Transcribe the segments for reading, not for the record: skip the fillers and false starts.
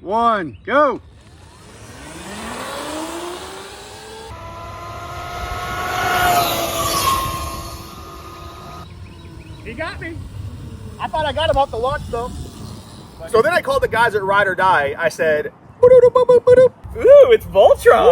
1, go! He got me. I thought I got him off the launch though. So then I called the guys at Ride or Die. I said, ooh, it's Voltron.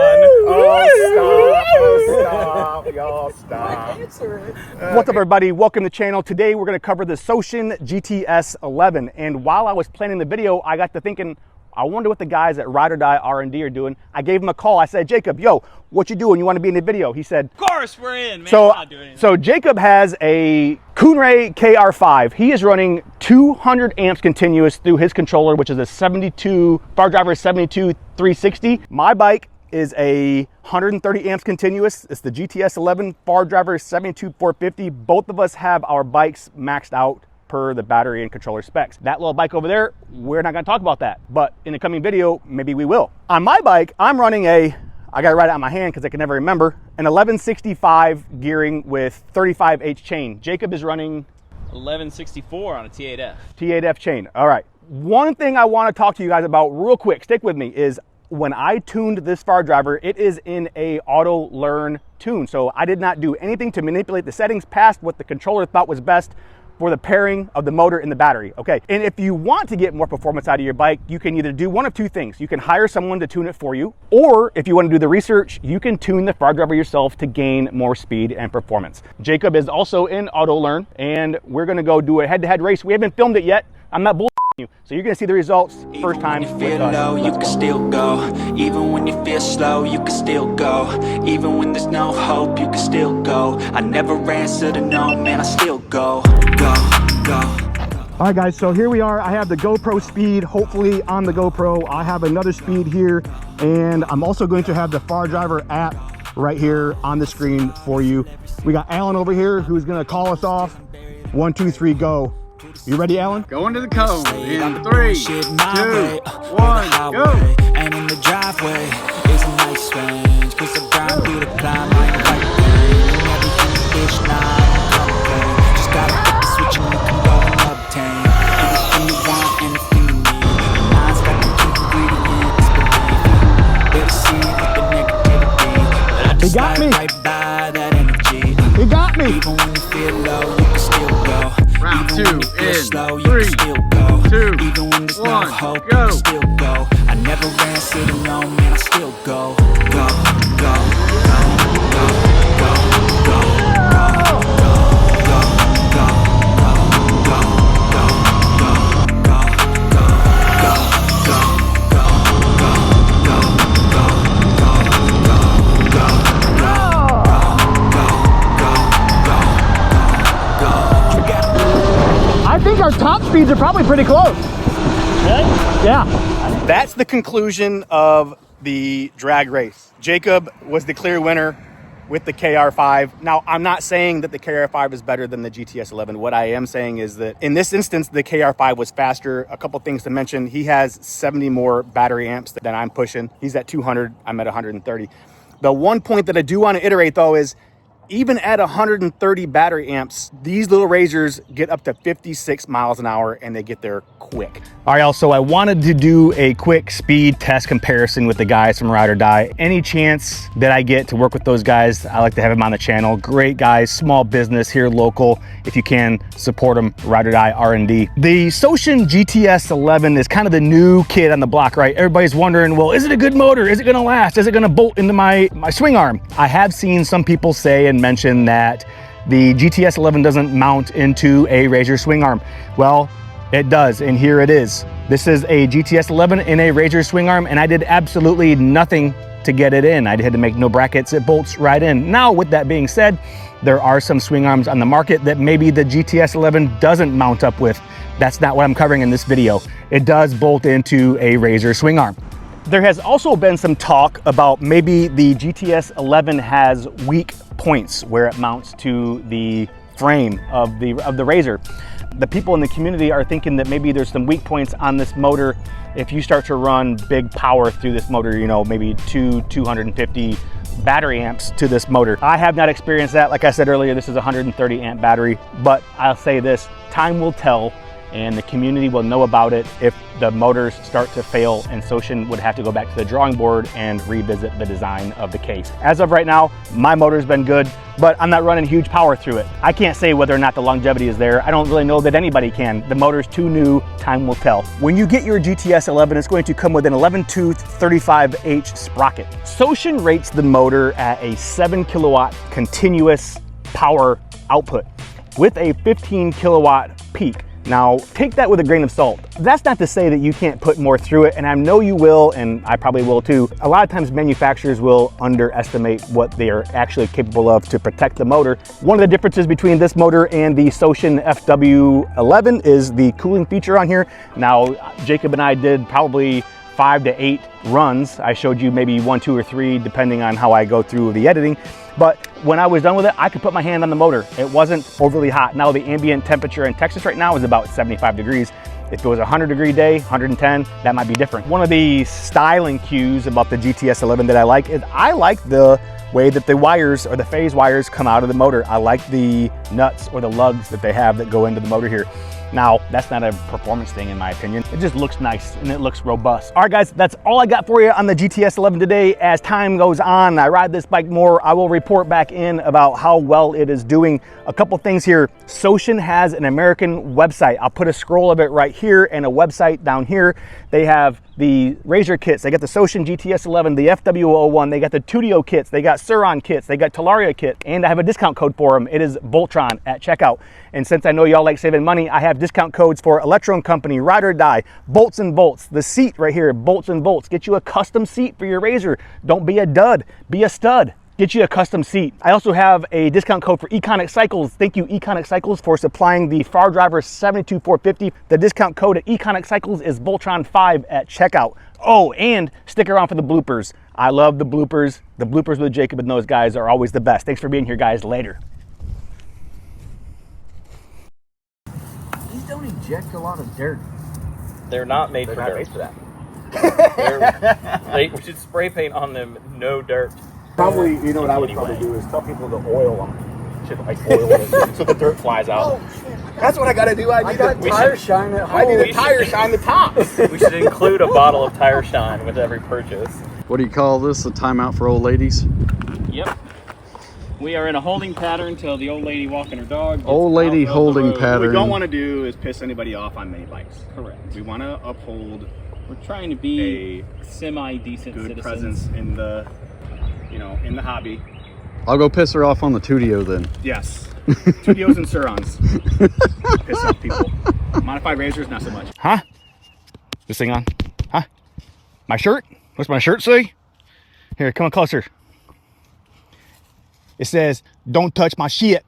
oh, stop, y'all stop. What's up, everybody? Welcome to the channel. Today we're going to cover the Sotion GTS-11. And while I was planning the video, I got to thinking, I wonder what the guys at Ride or Die R&D are doing. I gave him a call. I said, Jacob, yo, what you doing? You want to be in the video? He said, of course, we're in, man. We're not doing anything. So Jacob has a Kunray KR5. He is running 200 amps continuous through his controller, which is a 72, Far Driver 72 360. My bike is a 130 amps continuous. It's the GTS-11 Far Driver 72 450. Both of us have our bikes maxed out per the battery and controller specs. That little bike over there, we're not gonna talk about that, but in the coming video, maybe we will. On my bike, I'm running I gotta write it on my hand because I can never remember, an 1165 gearing with 35H chain. Jacob is running 1164 on a T8F. T8F chain, all right. One thing I wanna talk to you guys about real quick, stick with me, is when I tuned this Far Driver, it is in a auto learn tune. So I did not do anything to manipulate the settings past what the controller thought was best for the pairing of the motor and the battery, okay? And if you want to get more performance out of your bike, you can either do one of two things. You can hire someone to tune it for you, or if you want to do the research, you can tune the Far Driver yourself to gain more speed and performance. Jacob is also in auto learn, and we're gonna go do a head-to-head race. We haven't filmed it yet. I'm not bullshitting you. So you're gonna see the results first time with us. Low, you can still go. Even when you feel slow, you can still go. Even when there's no hope, you can still go. I never answer to no, man, I still go. Go. All right, guys, so here we are. I have the GoPro speed, hopefully on the GoPro. I have another speed here, and I'm also going to have the Far Driver app right here on the screen for you. We got Alan over here who's gonna call us off. 1, 2, 3, go. You ready, Alan? Going to the cone in 3, 2, 1, go! And in the driveway, it's a nice range. Cause I grind through the climb, I ain't right there. Everything you wish, nah, I don't complain. Just gotta hit the switch and you can go and obtain anything you want, anything you need. Mine's got the ingredients, believe. They see with the negativity, but I just slide right by that energy. He got me! Even when you feel low, you can still go. Round 2 in 3, 2, Even when there's no 1, hope, you go! can still go. I never answer to no, man, I still go. Go, go, go, go, go, go, go, go, go, go, I think our top speeds are probably pretty close. Really? Yeah. That's the conclusion of the drag race. Jacob was the clear winner with the KR5. Now, I'm not saying that the KR5 is better than the GTS-11. What I am saying is that in this instance, the KR5 was faster. A couple things to mention. He has 70 more battery amps than I'm pushing. He's at 200, I'm at 130. The one point that I do want to iterate though is even at 130 battery amps, these little razors get up to 56 miles an hour and they get there quick. All right, y'all, so I wanted to do a quick speed test comparison with the guys from Ride or Die. Any chance that I get to work with those guys, I like to have them on the channel. Great guys, small business here local. If you can, support them, Ride or Die R&D. The Sotion GTS-11 is kind of the new kid on the block, right? Everybody's wondering, well, is it a good motor? Is it gonna last? Is it gonna bolt into my swing arm? I have seen some people say and mention that the GTS-11 doesn't mount into a Razor swing arm. Well, it does, and here it is. This is a GTS-11 in a Razor swing arm, and I did absolutely nothing to get it in. I had to make no brackets, it bolts right in. Now, with that being said, there are some swing arms on the market that maybe the GTS-11 doesn't mount up with. That's not what I'm covering in this video. It does bolt into a Razor swing arm. There has also been some talk about maybe the GTS-11 has weak points where it mounts to the frame of the Razor. The people in the community are thinking that maybe there's some weak points on this motor if you start to run big power through this motor, you know, maybe 250 battery amps to this motor. I have not experienced that. Like I said earlier, this is a 130 amp battery, but I'll say this, time will tell and the community will know about it if the motors start to fail, and Sotion would have to go back to the drawing board and revisit the design of the case. As of right now, my motor's been good, but I'm not running huge power through it. I can't say whether or not the longevity is there. I don't really know that anybody can. The motor's too new, time will tell. When you get your GTS-11, it's going to come with an 11-tooth 35H sprocket. Sotion rates the motor at a 7 kilowatt continuous power output with a 15 kilowatt peak. Now, take that with a grain of salt. That's not to say that you can't put more through it, and I know you will, and I probably will too. A lot of times manufacturers will underestimate what they are actually capable of to protect the motor. One of the differences between this motor and the Sotion FW11 is the cooling feature on here. Now, Jacob and I did probably 5 to 8 runs. I showed you maybe 1, 2, or 3, depending on how I go through the editing. But when I was done with it, I could put my hand on the motor. It wasn't overly hot. Now the ambient temperature in Texas right now is about 75 degrees. If it was a 100-degree day, 110, that might be different. One of the styling cues about the GTS-11 that I like is I like the way that the wires or the phase wires come out of the motor. I like the nuts or the lugs that they have that go into the motor here. Now, that's not a performance thing in my opinion. It just looks nice and it looks robust. All right guys, that's all I got for you on the GTS-11 today. As time goes on, I ride this bike more, I will report back in about how well it is doing. A couple things here. Sotion has an American website. I'll put a scroll of it right here and a website down here. They have the Razor kits, they got the Sotion GTS-11, the FW01, they got the Tudio kits, they got Surron kits, they got Telaria kit, and I have a discount code for them. It is Voltron at checkout. And since I know y'all like saving money, I have discount codes for Electro and Company, Ride or Die, Bolts and Bolts, the seat right here, Bolts and Bolts. Get you a custom seat for your Razor. Don't be a dud, be a stud. Get you a custom seat. I also have a discount code for Econic Cycles. Thank you, Econic Cycles, for supplying the Far Driver 72450. The discount code at Econic Cycles is Voltron5 at checkout. Oh, and stick around for the bloopers. I love the bloopers. The bloopers with Jacob and those guys are always the best. Thanks for being here, guys. Later. These don't eject a lot of dirt. They're not made for They're not dirt. made for that. We should spray paint on them, no dirt. Probably, you know what I would probably do is tell people to oil them. Should like oil it so the dirt flies out. Oh, shit. That's what I gotta do. I got tire shine at home. I need a tire shine the tops. We should include a bottle of tire shine with every purchase. What do you call this? A timeout for old ladies? Yep. We are in a holding pattern till the old lady walking her dog. Old lady holding What we pattern. don't want to do is piss anybody off on mini bikes. Correct. We want to uphold We're trying to be semi-decent good citizens. presence in the, you know, in the hobby. I'll go piss her off on the Tudio then. Yes. Tudios and Surrons. Piss off people. Modified Razors, not so much. Huh? This thing on? Huh? My shirt? What's my shirt say? Here, come on closer. It says, "Don't touch my shit."